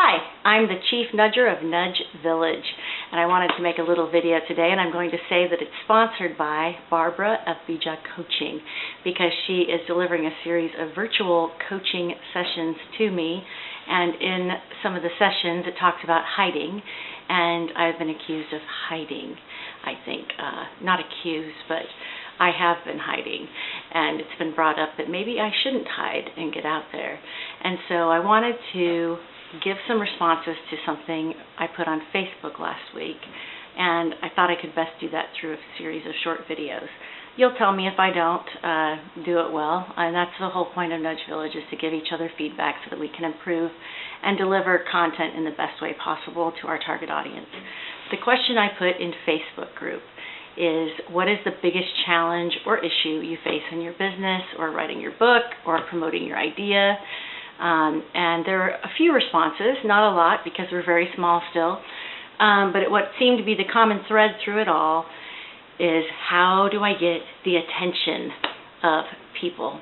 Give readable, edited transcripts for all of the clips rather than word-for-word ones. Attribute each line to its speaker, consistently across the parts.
Speaker 1: Hi, I'm the Chief Nudger of Nudge Village, and I wanted to make a little video today, and I'm going to say that it's sponsored by Barbara of Bija Coaching, because she is delivering a series of virtual coaching sessions to me, and in some of the sessions it talks about hiding, and I've been accused of hiding, I think. Not accused, but I have been hiding, and it's been brought up that maybe I shouldn't hide and get out there. And so I wanted to give some responses to something I put on Facebook last week, and I thought I could best do that through a series of short videos. You'll tell me if I don't do it well, and that's the whole point of Nudge Village, is to give each other feedback so that we can improve and deliver content in the best way possible to our target audience. The question I put in Facebook group is, what is the biggest challenge or issue you face in your business, or writing your book, or promoting your idea? And there are a few responses, not a lot because we're very small still, but what seemed to be the common thread through it all is, how do I get the attention of people?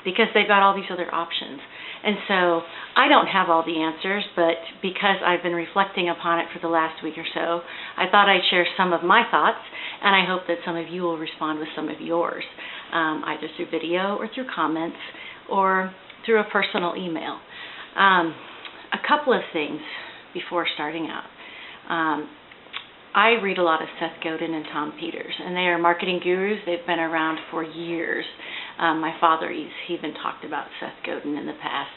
Speaker 1: Because they've got all these other options. And so I don't have all the answers, but because I've been reflecting upon it for the last week or so, I thought I'd share some of my thoughts, and I hope that some of you will respond with some of yours, either through video or through comments or through a personal email. A couple of things before starting out. I read a lot of Seth Godin and Tom Peters, and they are marketing gurus. They've been around for years. My father, he even talked about Seth Godin in the past.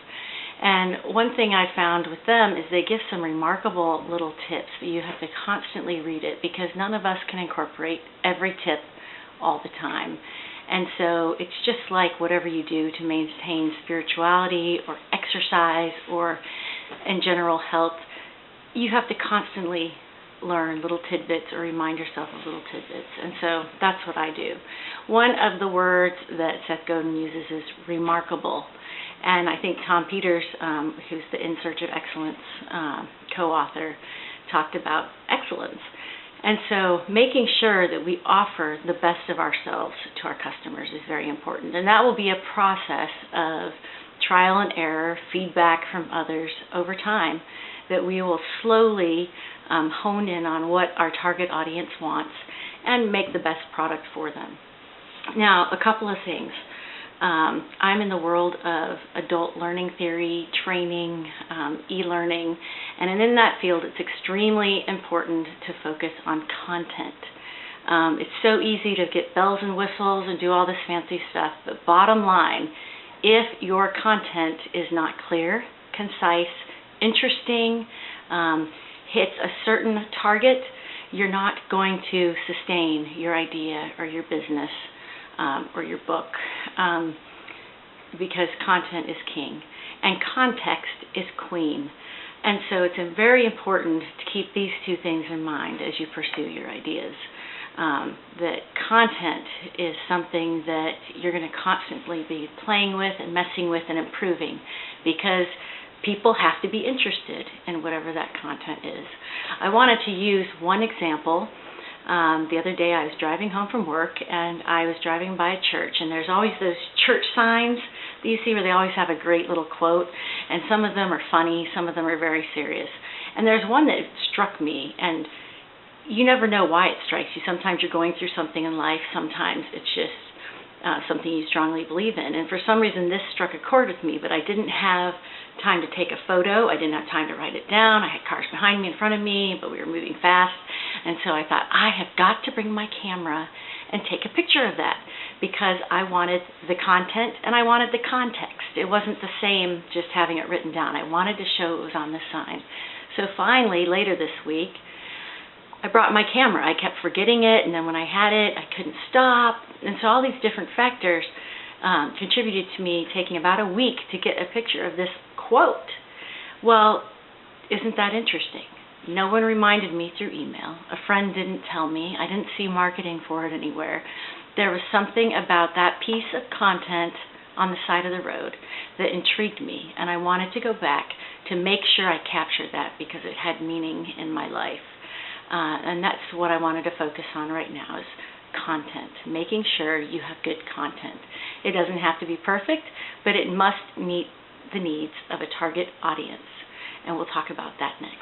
Speaker 1: And one thing I found with them is they give some remarkable little tips that you have to constantly read it, because none of us can incorporate every tip all the time. And so it's just like whatever you do to maintain spirituality or exercise or in general health, you have to constantly learn little tidbits or remind yourself of little tidbits. And so that's what I do. One of the words that Seth Godin uses is remarkable. And I think Tom Peters, who's the In Search of Excellence co-author, talked about excellence. And so making sure that we offer the best of ourselves to our customers is very important. And that will be a process of trial and error, feedback from others over time, that we will slowly hone in on what our target audience wants and make the best product for them. Now, a couple of things. I'm in the world of adult learning theory, training, e-learning, and in that field it's extremely important to focus on content. It's so easy to get bells and whistles and do all this fancy stuff, but bottom line, if your content is not clear, concise, interesting, hits a certain target, you're not going to sustain your idea or your business or your book, because content is king and context is queen. And so it's very important to keep these two things in mind as you pursue your ideas. That content is something that you're going to constantly be playing with and messing with and improving, because people have to be interested in whatever that content is. I wanted to use one example. The other day I was driving home from work, and I was driving by a church, and there's always those church signs that you see where they always have a great little quote, and some of them are funny, some of them are very serious. And there's one that struck me, and you never know why it strikes you. Sometimes you're going through something in life, sometimes it's just something you strongly believe in. And for some reason this struck a chord with me, but I didn't have time to take a photo. I didn't have time to write it down. I had cars behind me, in front of me, but we were moving fast. And so I thought, I have got to bring my camera and take a picture of that, because I wanted the content and I wanted the context. It wasn't the same just having it written down. I wanted to show it was on the sign. So finally, later this week, I brought my camera. I kept forgetting it, and then when I had it, I couldn't stop. And so all these different factors contributed to me taking about a week to get a picture of this quote. Well, isn't that interesting? No one reminded me through email. A friend didn't tell me. I didn't see marketing for it anywhere. There was something about that piece of content on the side of the road that intrigued me, and I wanted to go back to make sure I captured that, because it had meaning in my life. And that's what I wanted to focus on right now, is content, making sure you have good content. It doesn't have to be perfect, but it must meet the needs of a target audience. and we'll talk about that next.